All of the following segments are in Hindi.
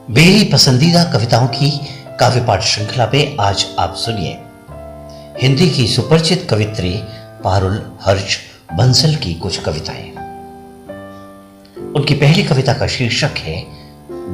मेरी पसंदीदा कविताओं की काव्य पाठ श्रृंखला में आज आप सुनिए हिंदी की सुपरिचित कवित्री पारुल हर्ष बंसल की कुछ कविताएं। उनकी पहली कविता का शीर्षक है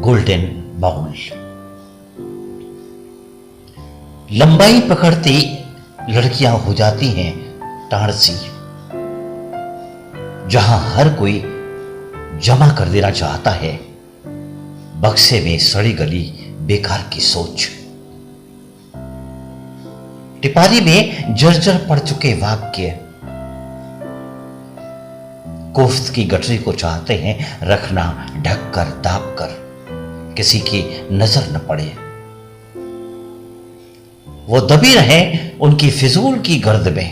गोल्डन बाउल। लंबाई पकड़ती लड़कियां हो जाती हैं टाणसी, जहां हर कोई जमा कर देना चाहता है बक्से में सड़ी गली बेकार की सोच। टिपारी में जर्जर पड़ चुके वाक्य कोफ्त की गठरी को चाहते हैं रखना ढक कर दाब कर, किसी की नजर न पड़े। वो दबी रहे उनकी फिजूल की गर्द में,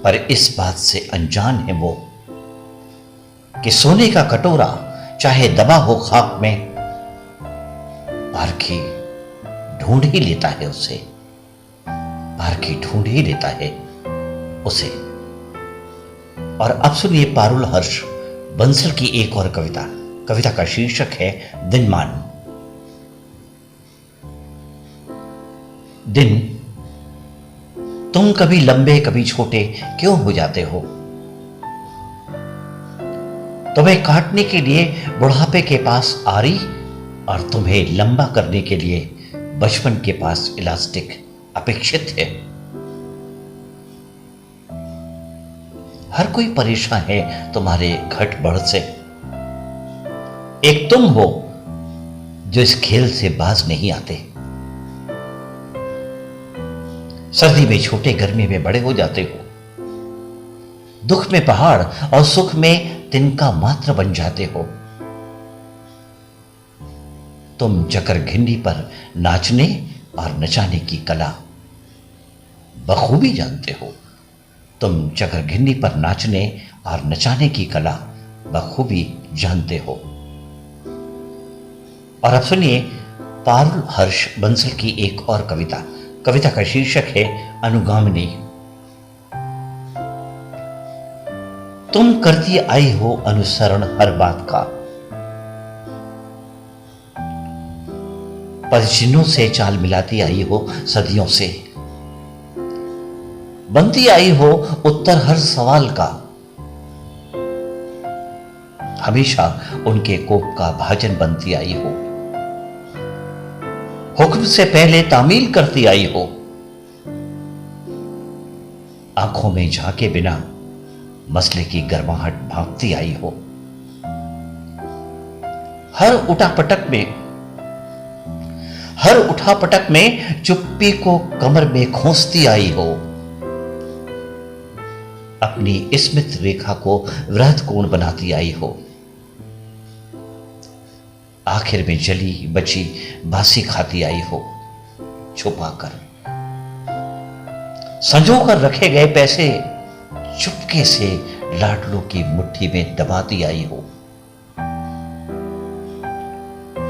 पर इस बात से अनजान है वो कि सोने का कटोरा चाहे दबा हो खाक में, पारखी ढूंढ ही लेता है उसे, पारखी ढूंढ ही लेता है उसे। और अब सुनिए पारुल हर्ष बंसल की एक और कविता। कविता का शीर्षक है दिनमान। दिन, तुम कभी लंबे कभी छोटे क्यों हो जाते हो? तुम्हें काटने के लिए बुढ़ापे के पास आरी, और तुम्हें लंबा करने के लिए बचपन के पास इलास्टिक अपेक्षित है। हर कोई परेशान है तुम्हारे घट बढ़ से। एक तुम हो जो इस खेल से बाज नहीं आते। सर्दी में छोटे, गर्मी में बड़े हो जाते हो। दुख में पहाड़ और सुख में तिनका मात्र बन जाते हो। तुम चकर घिंडी पर नाचने और नचाने की कला बखूबी जानते हो। तुम चकर घिंडी पर नाचने और नचाने की कला बखूबी जानते हो। और अब सुनिए पारुल हर्ष बंसल की एक और कविता। कविता का शीर्षक है अनुगामिनी। तुम करती आई हो अनुसरण हर बात का, पदचिन्हों से चाल मिलाती आई हो सदियों से, बनती आई हो उत्तर हर सवाल का, हमेशा उनके कोप का भाजन बनती आई हो, हुक्म से पहले तामील करती आई हो, आंखों में झांके बिना मसले की गर्माहट भांपती आई हो, हर उठापटक में चुप्पी को कमर में खोसती आई हो, अपनी स्मित रेखा को वृहद कोण बनाती आई हो, आखिर में जली बची बासी खाती आई हो, छुपाकर संजो कर रखे गए पैसे चुपके से लाडलों की मुट्ठी में दबाती आई हो।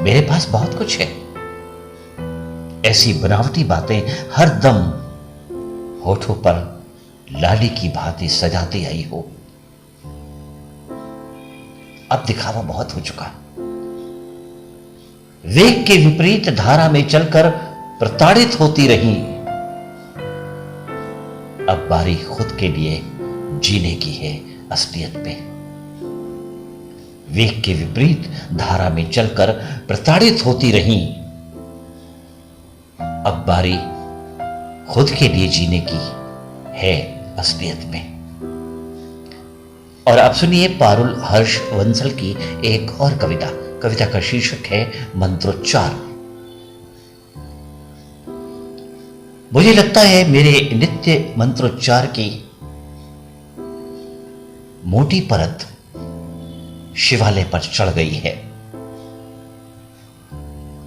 मेरे पास बहुत कुछ है, ऐसी बनावटी बातें हर दम होठों पर लाली की भांति सजाती आई हो। अब दिखावा बहुत हो चुका। वेग के विपरीत धारा में चलकर प्रताड़ित होती रही। अब बारी खुद के लिए जीने की है असलियत में। वेग के विपरीत धारा में चलकर प्रताड़ित होती रही। अब बारी खुद के लिए जीने की है असलियत में। और अब सुनिए पारुल हर्ष बंसल की एक और कविता। कविता का शीर्षक है मंत्रोच्चार। मुझे लगता है मेरे नित्य मंत्रोच्चार की मोटी परत शिवालय पर चढ़ गई है।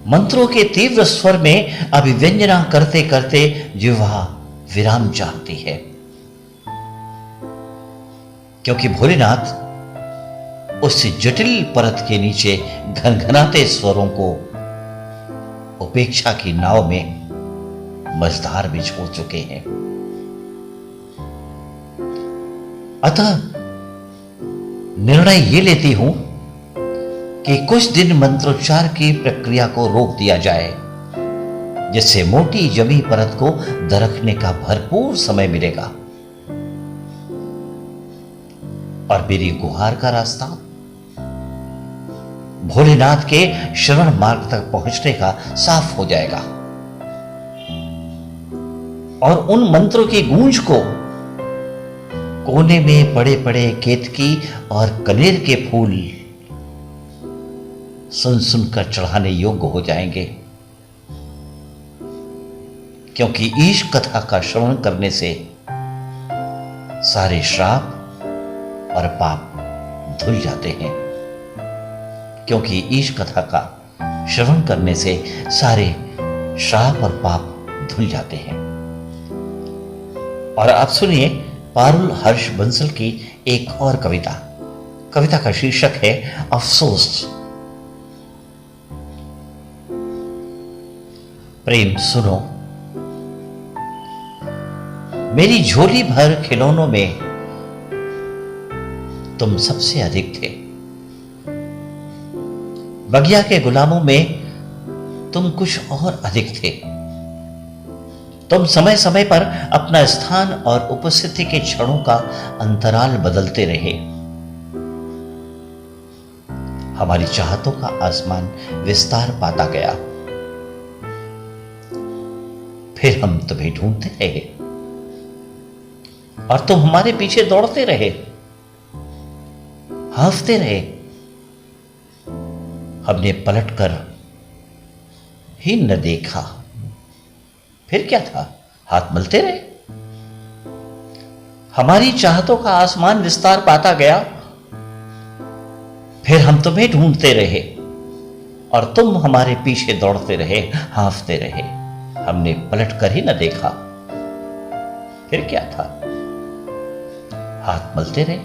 मंत्रों के तीव्र स्वर में अभिव्यंजना करते करते जिह्वा विराम चाहती है, क्योंकि भोलेनाथ उस जटिल परत के नीचे घनघनाते स्वरों को उपेक्षा की नाव में मझधार में छोड़ चुके हैं। अतः निर्णय ये लेती हूं कि कुछ दिन मंत्रोच्चार की प्रक्रिया को रोक दिया जाए, जिससे मोटी जमी परत को दरकने का भरपूर समय मिलेगा और मेरी गुहार का रास्ता भोलेनाथ के श्रवण मार्ग तक पहुंचने का साफ हो जाएगा और उन मंत्रों की गूंज को कोने में पड़े पड़े केतकी और कनेर के फूल सुन सुनकर चढ़ाने योग्य हो जाएंगे, क्योंकि ईश कथा का श्रवण करने से सारे श्राप और पाप धुल जाते हैं, क्योंकि ईश कथा का श्रवण करने से सारे श्राप और पाप धुल जाते हैं। और आप सुनिए पारुल हर्ष बंसल की एक और कविता। कविता का शीर्षक है अफसोस। प्रेम सुनो, मेरी झोली भर खिलौनों में तुम सबसे अधिक थे। बगिया के गुलामों में तुम कुछ और अधिक थे। तुम समय समय पर अपना स्थान और उपस्थिति के क्षणों का अंतराल बदलते रहे। हमारी चाहतों का आसमान विस्तार पाता गया। फिर हम तुम्हें ढूंढते रहे और तुम हमारे पीछे दौड़ते रहे, हाँफते रहे। हमने पलटकर ही न देखा। फिर क्या था, हाथ मलते रहे। हमारी चाहतों का आसमान विस्तार पाता गया। फिर हम तुम्हें ढूंढते रहे और तुम हमारे पीछे दौड़ते रहे, हाँफते रहे। हमने पलटकर ही न देखा। फिर क्या था, हाथ मलते रहे।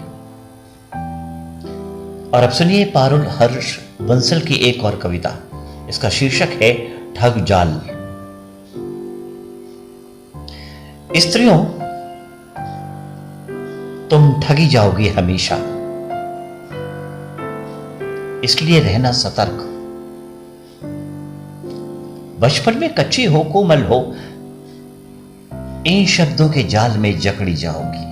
और अब सुनिए पारुल हर्ष बंसल की एक और कविता। इसका शीर्षक है ठग जाल। स्त्रियों, तुम ठगी जाओगी हमेशा, इसलिए रहना सतर्क। बचपन में कच्ची हो, कोमल हो, इन शब्दों के जाल में जकड़ी जाओगी।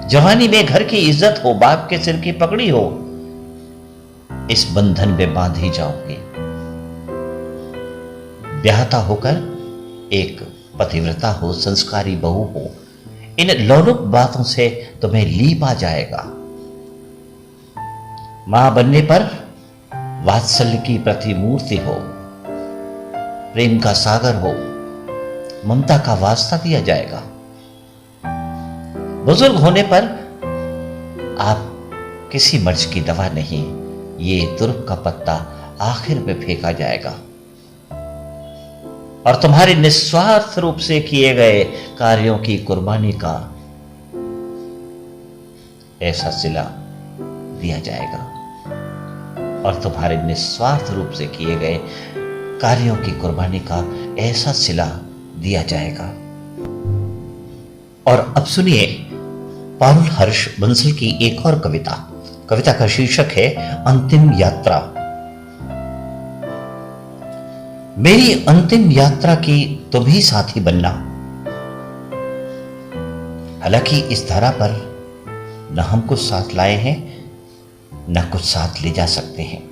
जवानी में घर की इज्जत हो, बाप के सिर की पकड़ी हो, इस बंधन में बांधी जाओगे। ब्याहता होकर एक पतिव्रता हो, संस्कारी बहू हो, इन लौलुक बातों से तुम्हें लीप आ जाएगा। मां बनने पर वात्सल्य की प्रतिमूर्ति हो, प्रेम का सागर हो, ममता का वास्ता दिया जाएगा। बुजुर्ग होने पर आप किसी मर्ज की दवा नहीं, ये तुर्क का पत्ता आखिर में फेंका जाएगा और तुम्हारे निस्वार्थ रूप से किए गए कार्यों की कुर्बानी का ऐसा सिला दिया जाएगा और तुम्हारे निस्वार्थ रूप से किए गए कार्यों की कुर्बानी का ऐसा सिला दिया जाएगा। और अब सुनिए पारुल हर्ष बंसल की एक और कविता। कविता का शीर्षक है अंतिम यात्रा। मेरी अंतिम यात्रा की तुम ही साथी बनना। हालांकि इस धारा पर न हम कुछ साथ लाए हैं, न कुछ साथ ले जा सकते हैं,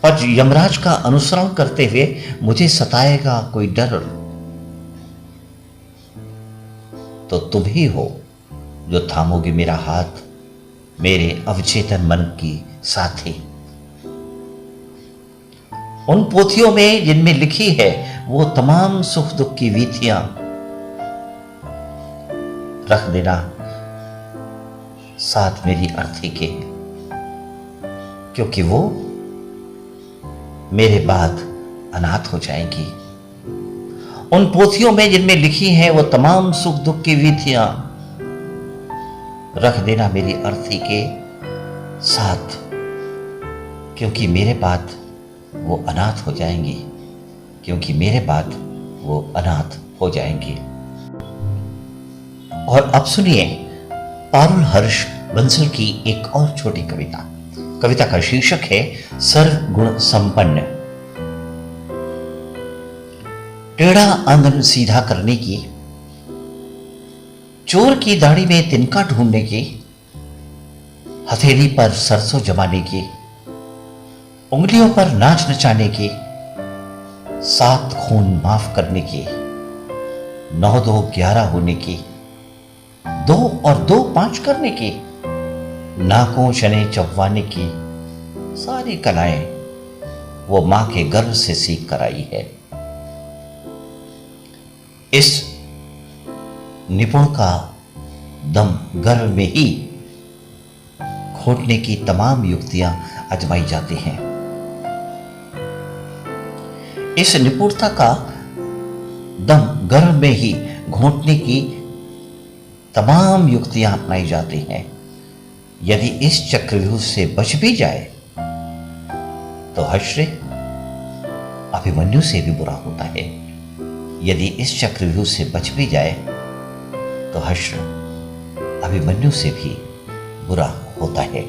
पर यमराज का अनुसरण करते हुए मुझे सताएगा कोई डर, तो तुम ही हो जो थामोगे मेरा हाथ, मेरे अवचेतन मन की साथी। उन पोथियों में जिनमें लिखी है वो तमाम सुख दुख की वीथियां रख देना साथ मेरी अर्थी के, क्योंकि वो मेरे बाद अनाथ हो जाएंगी। उन पोथियों में जिनमें लिखी है वो तमाम सुख दुख की वीथियां रख देना मेरी अर्थी के साथ, क्योंकि मेरे बाद वो अनाथ हो जाएंगी, क्योंकि मेरे बाद वो अनाथ हो जाएंगी। और अब सुनिए पारुल हर्ष बंसल की एक और छोटी कविता। कविता का शीर्षक है सर्वगुण संपन्न। टेढ़ा आंगन सीधा करने की, चोर की दाढ़ी में तिनका ढूंढने की, हथेली पर सरसों जमाने की, उंगलियों पर नाच नचाने की, 7 खून माफ करने की, 9 2 11 होने की, 2 और 2 5 करने की, नाकों चने चबवाने की सारी कलाएं वो मां के गर्भ से सीख कर आई है। इस निपुण का दम गर्भ में ही घोटने की तमाम युक्तियां आजमाई जाती हैं। इस निपुणता का दम गर्भ में ही घोटने की तमाम युक्तियां अपनाई जाती हैं। यदि इस चक्रव्यूह से बच भी जाए तो हश्र अभिमन्यु से भी बुरा होता है। यदि इस चक्रव्यूह से बच भी जाए तो हश्र अभिमन्यु से भी बुरा होता है।